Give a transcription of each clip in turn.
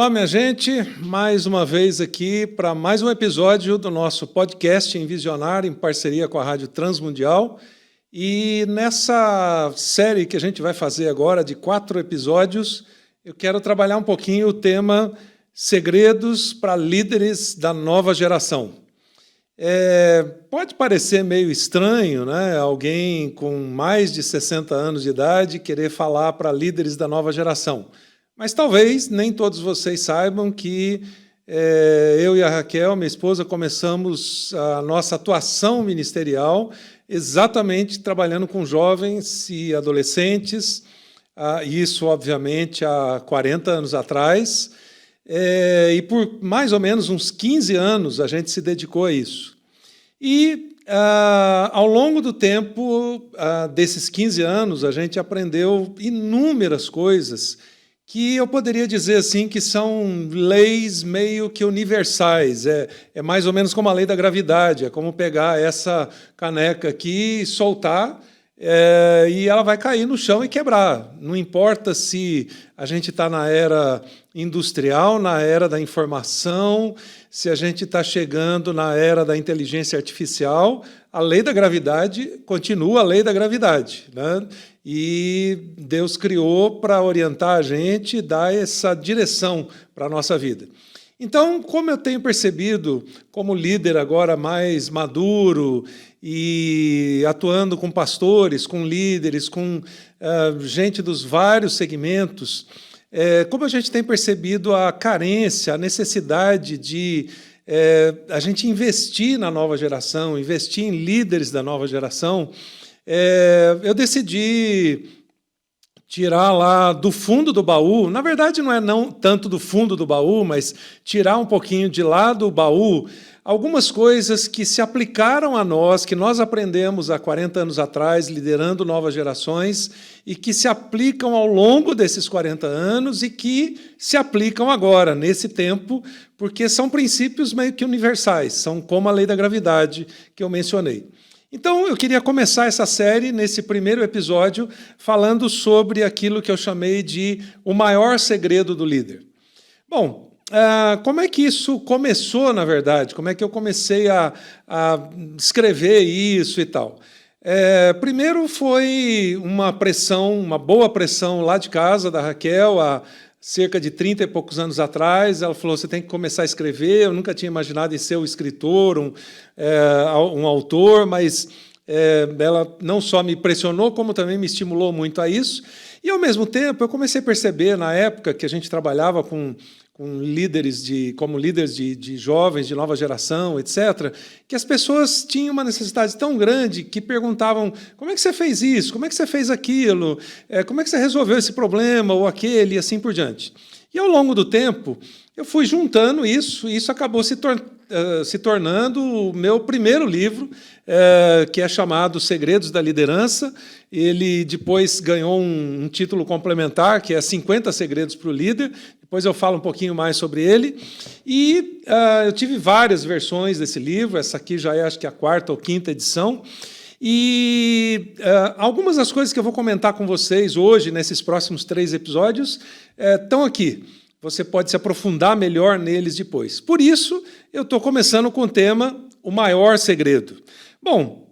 Olá, minha gente, mais uma vez aqui para mais um episódio do nosso podcast Envisionar, em parceria com a Rádio Transmundial. E nessa série que a gente vai fazer agora, de 4 episódios, eu quero trabalhar um pouquinho o tema Segredos para Líderes da Nova Geração. Pode parecer meio estranho, né? Alguém com mais de 60 anos de idade querer falar para líderes da nova geração. Mas talvez nem todos vocês saibam que eu e a Raquel, minha esposa, começamos a nossa atuação ministerial exatamente trabalhando com jovens e adolescentes, isso, obviamente, há 40 anos atrás, e por mais ou menos uns 15 anos a gente se dedicou a isso. E, ao longo do tempo, desses 15 anos, a gente aprendeu inúmeras coisas que eu poderia dizer assim que são leis meio que universais. É mais ou menos como a lei da gravidade, é como pegar essa caneca aqui e soltar, e ela vai cair no chão e quebrar. Não importa se a gente está na era industrial, na era da informação, se a gente está chegando na era da inteligência artificial, a lei da gravidade continua a lei da gravidade, né? E Deus criou para orientar a gente, dar essa direção para a nossa vida. Então, como eu tenho percebido, como líder agora mais maduro e atuando com pastores, com líderes, com gente dos vários segmentos, como a gente tem percebido a carência, a necessidade de a gente investir na nova geração, investir em líderes da nova geração, eu decidi tirar lá do fundo do baú, na verdade não é não tanto do fundo do baú, mas tirar um pouquinho de lá do baú algumas coisas que se aplicaram a nós, que nós aprendemos há 40 anos atrás, liderando novas gerações, e que se aplicam ao longo desses 40 anos e que se aplicam agora, nesse tempo, porque são princípios meio que universais, são como a lei da gravidade que eu mencionei. Então, eu queria começar essa série, nesse primeiro episódio, falando sobre aquilo que eu chamei de o maior segredo do líder. Bom, como é que isso começou, na verdade? Como é que eu comecei a escrever isso e tal? Primeiro foi uma pressão, uma boa pressão lá de casa, da Raquel, cerca de 30 e poucos anos atrás. Ela falou, você tem que começar a escrever. Eu nunca tinha imaginado em ser um escritor, um autor, mas ela não só me pressionou, como também me estimulou muito a isso. E, ao mesmo tempo, eu comecei a perceber, na época que a gente trabalhava com líderes como líderes de jovens, de nova geração, etc., que as pessoas tinham uma necessidade tão grande que perguntavam, como é que você fez isso? Como é que você fez aquilo? Como é que você resolveu esse problema ou aquele? E assim por diante. E, ao longo do tempo, eu fui juntando isso, e isso acabou se tornando o meu primeiro livro, que é chamado Segredos da Liderança. Ele depois ganhou um título complementar, que é 50 Segredos para o Líder. Depois eu falo um pouquinho mais sobre ele. E eu tive várias versões desse livro, essa aqui já é, acho que, a 4ª ou 5ª edição. E algumas das coisas que eu vou comentar com vocês hoje, nesses próximos 3 episódios, estão aqui. Você pode se aprofundar melhor neles depois. Por isso, eu estou começando com o tema O Maior Segredo. Bom,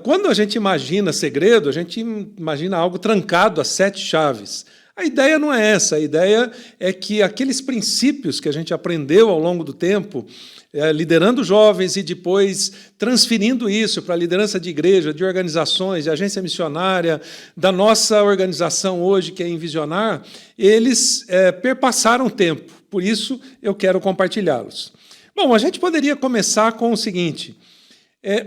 quando a gente imagina segredo, a gente imagina algo trancado a 7 chaves. A ideia não é essa, a ideia é que aqueles princípios que a gente aprendeu ao longo do tempo, liderando jovens e depois transferindo isso para a liderança de igreja, de organizações, de agência missionária, da nossa organização hoje, que é Envisionar, eles perpassaram o tempo, por isso eu quero compartilhá-los. Bom, a gente poderia começar com o seguinte,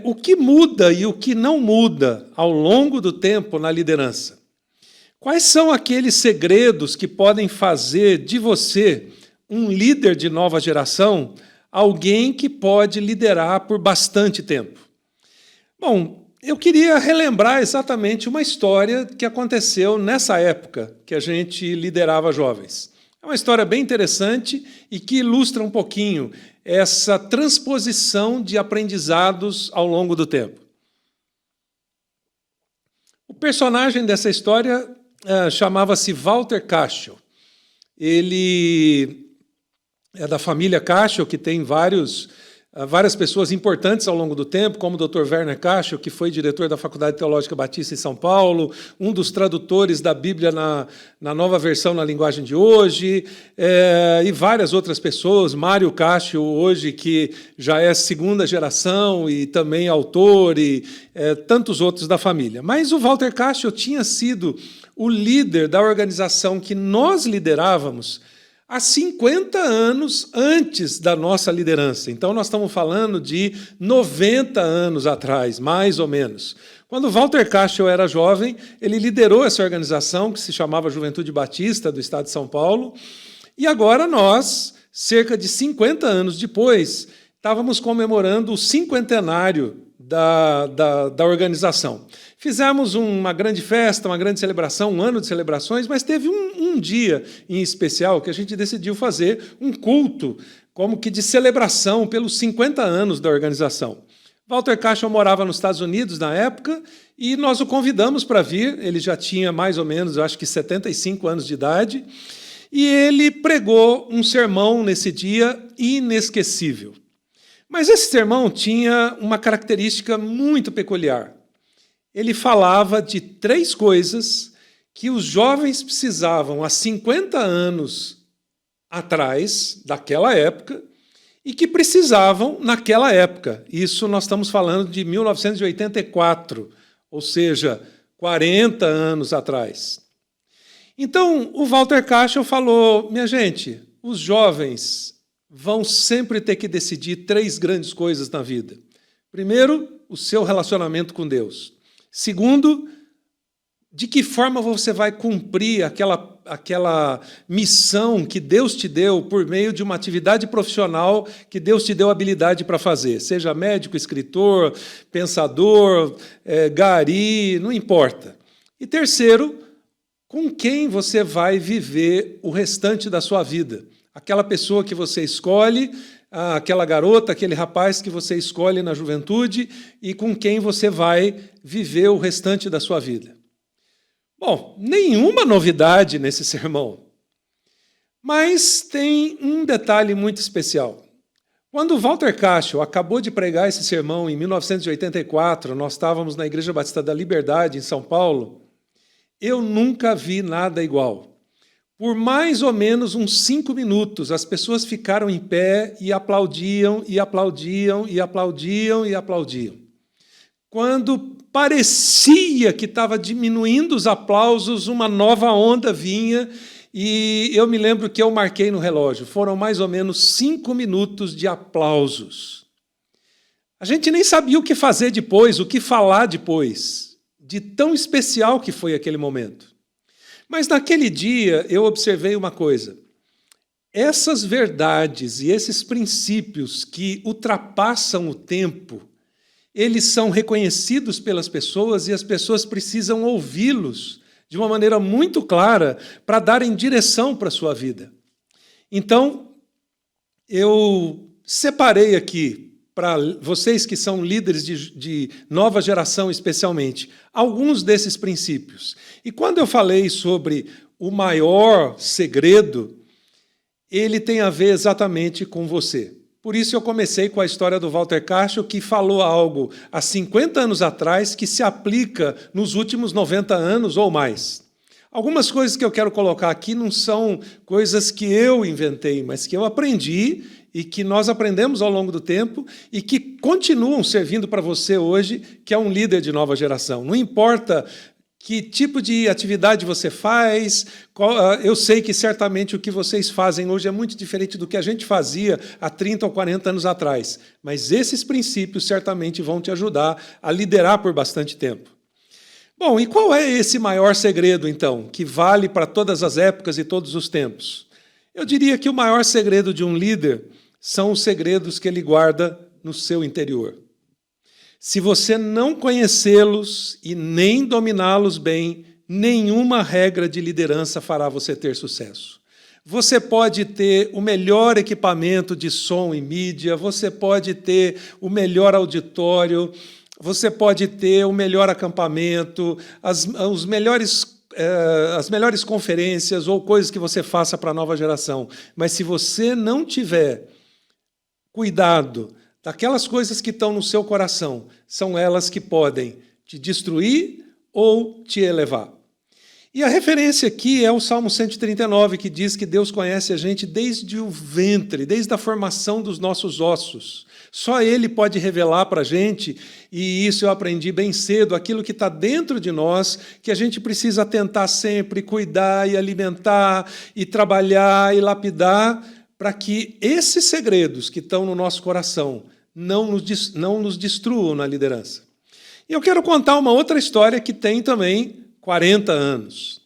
o que muda e o que não muda ao longo do tempo na liderança? Quais são aqueles segredos que podem fazer de você um líder de nova geração, alguém que pode liderar por bastante tempo? Bom, eu queria relembrar exatamente uma história que aconteceu nessa época que a gente liderava jovens. É uma história bem interessante e que ilustra um pouquinho essa transposição de aprendizados ao longo do tempo. O personagem dessa história chamava-se Walter Cashel. Ele é da família Cashel, que tem várias pessoas importantes ao longo do tempo, como o Dr. Werner Cashel, que foi diretor da Faculdade Teológica Batista em São Paulo, um dos tradutores da Bíblia na nova versão na linguagem de hoje, e várias outras pessoas, Mário Cashel, hoje, que já é segunda geração e também autor, e tantos outros da família. Mas o Walter Cashel tinha sido o líder da organização que nós liderávamos há 50 anos antes da nossa liderança. Então, nós estamos falando de 90 anos atrás, mais ou menos. Quando Walter Cashel era jovem, ele liderou essa organização, que se chamava Juventude Batista, do estado de São Paulo, e agora nós, cerca de 50 anos depois, estávamos comemorando o cinquentenário da organização. Fizemos uma grande festa, uma grande celebração, um ano de celebrações, mas teve um dia em especial que a gente decidiu fazer um culto, como que de celebração pelos 50 anos da organização. Walter Cashel morava nos Estados Unidos na época e nós o convidamos para vir. Ele já tinha mais ou menos, eu acho que 75 anos de idade, e ele pregou um sermão nesse dia inesquecível. Mas esse sermão tinha uma característica muito peculiar. Ele falava de 3 coisas que os jovens precisavam há 50 anos atrás, daquela época, e que precisavam naquela época. Isso nós estamos falando de 1984, ou seja, 40 anos atrás. Então, o Walter Cashel falou, minha gente, os jovens vão sempre ter que decidir 3 grandes coisas na vida. Primeiro, o seu relacionamento com Deus. Segundo, de que forma você vai cumprir aquela missão que Deus te deu por meio de uma atividade profissional que Deus te deu habilidade para fazer, seja médico, escritor, pensador, gari, não importa. E terceiro, com quem você vai viver o restante da sua vida. Aquela pessoa que você escolhe, aquela garota, aquele rapaz que você escolhe na juventude e com quem você vai viver o restante da sua vida. Bom, nenhuma novidade nesse sermão, mas tem um detalhe muito especial. Quando Walter Cashel acabou de pregar esse sermão em 1984, nós estávamos na Igreja Batista da Liberdade, em São Paulo, eu nunca vi nada igual. Por mais ou menos uns 5 minutos, as pessoas ficaram em pé e aplaudiam, e aplaudiam, e aplaudiam, e aplaudiam. Quando parecia que estava diminuindo os aplausos, uma nova onda vinha, e eu me lembro que eu marquei no relógio. Foram mais ou menos 5 minutos de aplausos. A gente nem sabia o que fazer depois, o que falar depois, de tão especial que foi aquele momento. Mas naquele dia eu observei uma coisa. Essas verdades e esses princípios que ultrapassam o tempo, eles são reconhecidos pelas pessoas e as pessoas precisam ouvi-los de uma maneira muito clara para darem direção para a sua vida. Então, eu separei aqui, para vocês que são líderes de nova geração especialmente, alguns desses princípios. E quando eu falei sobre o maior segredo, ele tem a ver exatamente com você. Por isso eu comecei com a história do Walter Cashel, que falou algo há 50 anos atrás que se aplica nos últimos 90 anos ou mais. Algumas coisas que eu quero colocar aqui não são coisas que eu inventei, mas que eu aprendi e que nós aprendemos ao longo do tempo e que continuam servindo para você hoje, que é um líder de nova geração. Não importa que tipo de atividade você faz, eu sei que certamente o que vocês fazem hoje é muito diferente do que a gente fazia há 30 ou 40 anos atrás, mas esses princípios certamente vão te ajudar a liderar por bastante tempo. Bom, e qual é esse maior segredo, então, que vale para todas as épocas e todos os tempos? Eu diria que o maior segredo de um líder são os segredos que ele guarda no seu interior. Se você não conhecê-los e nem dominá-los bem, nenhuma regra de liderança fará você ter sucesso. Você pode ter o melhor equipamento de som e mídia, você pode ter o melhor auditório, você pode ter o melhor acampamento, os melhores as melhores conferências ou coisas que você faça para a nova geração, mas se você não tiver cuidado daquelas coisas que estão no seu coração, são elas que podem te destruir ou te elevar. E a referência aqui é o Salmo 139, que diz que Deus conhece a gente desde o ventre, desde a formação dos nossos ossos. Só Ele pode revelar para a gente, e isso eu aprendi bem cedo, aquilo que está dentro de nós, que a gente precisa tentar sempre cuidar e alimentar, e trabalhar e lapidar, para que esses segredos que estão no nosso coração não nos destruam na liderança. E eu quero contar uma outra história que tem também 40 anos.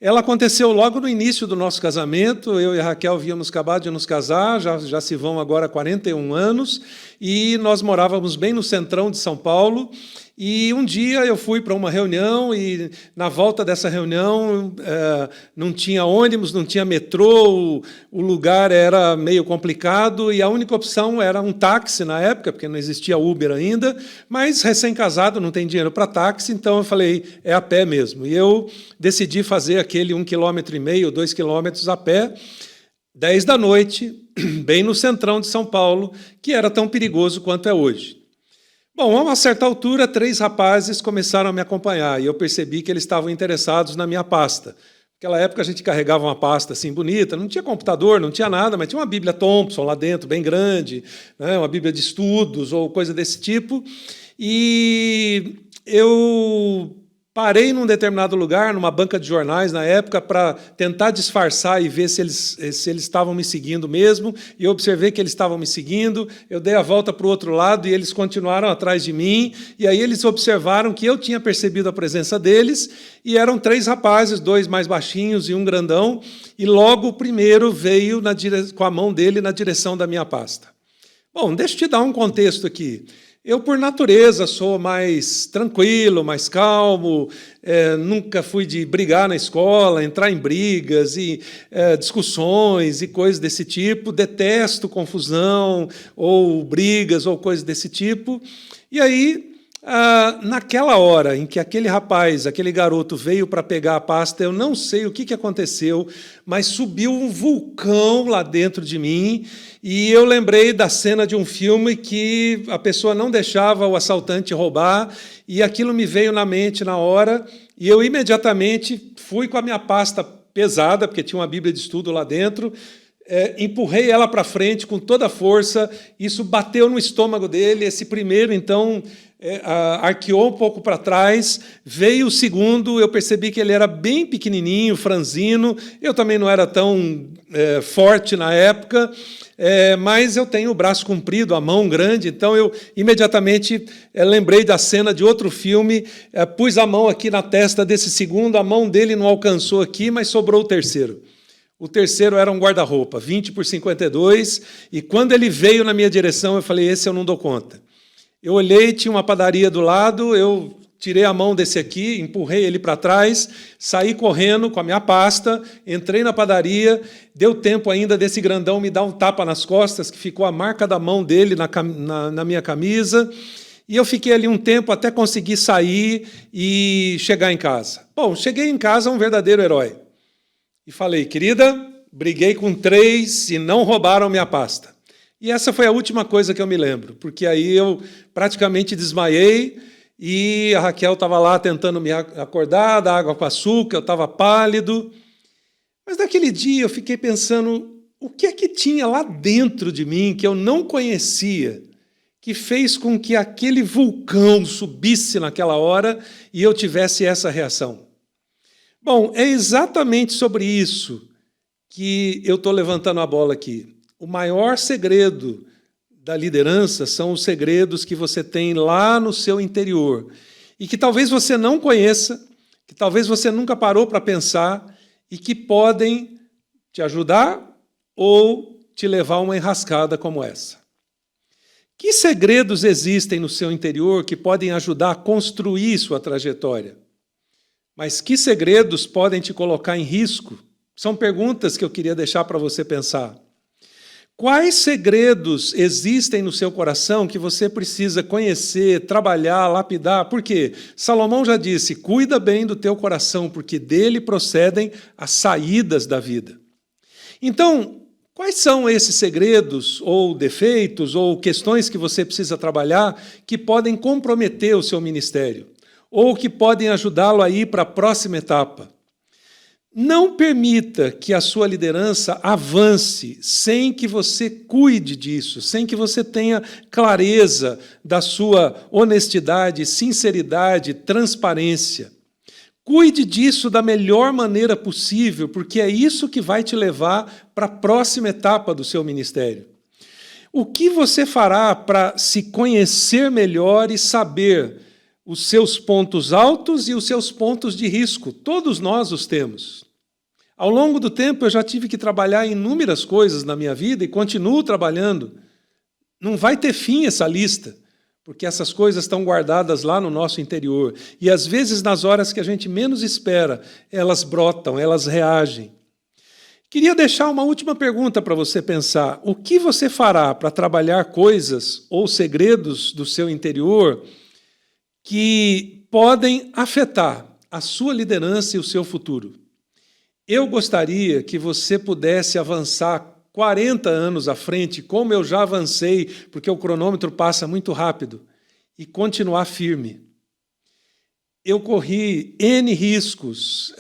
Ela aconteceu logo no início do nosso casamento. Eu e a Raquel havíamos acabado de nos casar, já se vão agora 41 anos, e nós morávamos bem no centrão de São Paulo. E um dia eu fui para uma reunião e, na volta dessa reunião, não tinha ônibus, não tinha metrô, o lugar era meio complicado e a única opção era um táxi na época, porque não existia Uber ainda, mas recém-casado, não tem dinheiro para táxi, então eu falei, é a pé mesmo. E eu decidi fazer aquele 1,5 km, 2 km a pé, 10 da noite, bem no centrão de São Paulo, que era tão perigoso quanto é hoje. Bom, a uma certa altura, 3 rapazes começaram a me acompanhar e eu percebi que eles estavam interessados na minha pasta. Naquela época a gente carregava uma pasta assim bonita, não tinha computador, não tinha nada, mas tinha uma Bíblia Thompson lá dentro, bem grande, né, uma Bíblia de estudos ou coisa desse tipo. E eu parei num determinado lugar, numa banca de jornais na época, para tentar disfarçar e ver se eles estavam me seguindo mesmo. E eu observei que eles estavam me seguindo. Eu dei a volta para o outro lado e eles continuaram atrás de mim. E aí eles observaram que eu tinha percebido a presença deles. E eram 3 rapazes, 2 mais baixinhos e um grandão. E logo o primeiro veio com a mão dele na direção da minha pasta. Bom, deixa eu te dar um contexto aqui. Eu, por natureza, sou mais tranquilo, mais calmo, nunca fui de brigar na escola, entrar em brigas e discussões e coisas desse tipo, detesto confusão ou brigas ou coisas desse tipo. E aí, naquela hora em que aquele rapaz, aquele garoto veio para pegar a pasta, eu não sei o que aconteceu, mas subiu um vulcão lá dentro de mim. E eu lembrei da cena de um filme que a pessoa não deixava o assaltante roubar, e aquilo me veio na mente na hora, e eu imediatamente fui com a minha pasta pesada, porque tinha uma Bíblia de estudo lá dentro, empurrei ela para frente com toda a força, isso bateu no estômago dele, esse primeiro, então, arqueou um pouco para trás, veio o segundo, eu percebi que ele era bem pequenininho, franzino, eu também não era tão forte na época, mas eu tenho o braço comprido, a mão grande, então eu imediatamente lembrei da cena de outro filme, pus a mão aqui na testa desse segundo, a mão dele não alcançou aqui, mas sobrou o terceiro. O terceiro era um guarda-roupa, 20 por 52, e quando ele veio na minha direção, eu falei, esse eu não dou conta. Eu olhei, tinha uma padaria do lado, eu tirei a mão desse aqui, empurrei ele para trás, saí correndo com a minha pasta, entrei na padaria, deu tempo ainda desse grandão me dar um tapa nas costas, que ficou a marca da mão dele na minha camisa, e eu fiquei ali um tempo até conseguir sair e chegar em casa. Bom, cheguei em casa um verdadeiro herói. E falei, querida, briguei com 3 e não roubaram minha pasta. E essa foi a última coisa que eu me lembro, porque aí eu praticamente desmaiei e a Raquel estava lá tentando me acordar, dar água com açúcar, eu estava pálido. Mas naquele dia eu fiquei pensando, o que é que tinha lá dentro de mim que eu não conhecia, que fez com que aquele vulcão subisse naquela hora e eu tivesse essa reação? Bom, é exatamente sobre isso que eu estou levantando a bola aqui. O maior segredo da liderança são os segredos que você tem lá no seu interior e que talvez você não conheça, que talvez você nunca parou para pensar e que podem te ajudar ou te levar a uma enrascada como essa. Que segredos existem no seu interior que podem ajudar a construir sua trajetória? Mas que segredos podem te colocar em risco? São perguntas que eu queria deixar para você pensar. Quais segredos existem no seu coração que você precisa conhecer, trabalhar, lapidar? Por quê? Salomão já disse, cuida bem do teu coração, porque dele procedem as saídas da vida. Então, quais são esses segredos, ou defeitos, ou questões que você precisa trabalhar que podem comprometer o seu ministério? Ou que podem ajudá-lo a ir para a próxima etapa? Não permita que a sua liderança avance sem que você cuide disso, sem que você tenha clareza da sua honestidade, sinceridade, transparência. Cuide disso da melhor maneira possível, porque é isso que vai te levar para a próxima etapa do seu ministério. O que você fará para se conhecer melhor e saber os seus pontos altos e os seus pontos de risco? Todos nós os temos. Ao longo do tempo, eu já tive que trabalhar em inúmeras coisas na minha vida e continuo trabalhando. Não vai ter fim essa lista, porque essas coisas estão guardadas lá no nosso interior. E, às vezes, nas horas que a gente menos espera, elas brotam, elas reagem. Queria deixar uma última pergunta para você pensar. O que você fará para trabalhar coisas ou segredos do seu interior que podem afetar a sua liderança e o seu futuro? Eu gostaria que você pudesse avançar 40 anos à frente, como eu já avancei, porque o cronômetro passa muito rápido, e continuar firme. Eu corri N riscos,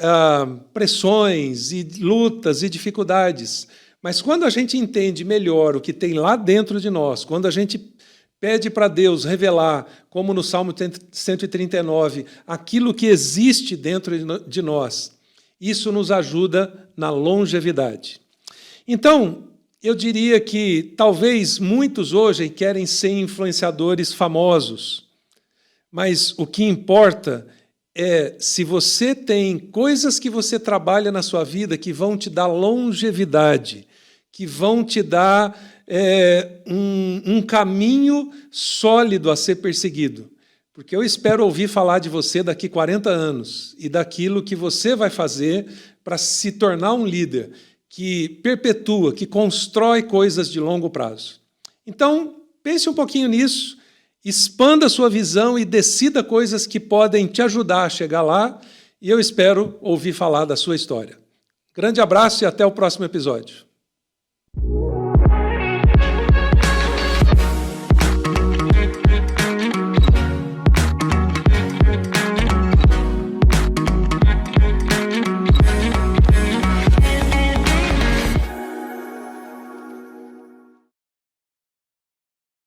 pressões, e lutas e dificuldades, mas quando a gente entende melhor o que tem lá dentro de nós, quando a gente pede para Deus revelar, como no Salmo 139, aquilo que existe dentro de nós, isso nos ajuda na longevidade. Então, eu diria que talvez muitos hoje querem ser influenciadores famosos, mas o que importa é se você tem coisas que você trabalha na sua vida que vão te dar longevidade, que vão te dar um caminho sólido a ser perseguido. Porque eu espero ouvir falar de você daqui 40 anos e daquilo que você vai fazer para se tornar um líder que perpetua, que constrói coisas de longo prazo. Então, pense um pouquinho nisso, expanda a sua visão e decida coisas que podem te ajudar a chegar lá, e eu espero ouvir falar da sua história. Grande abraço e até o próximo episódio.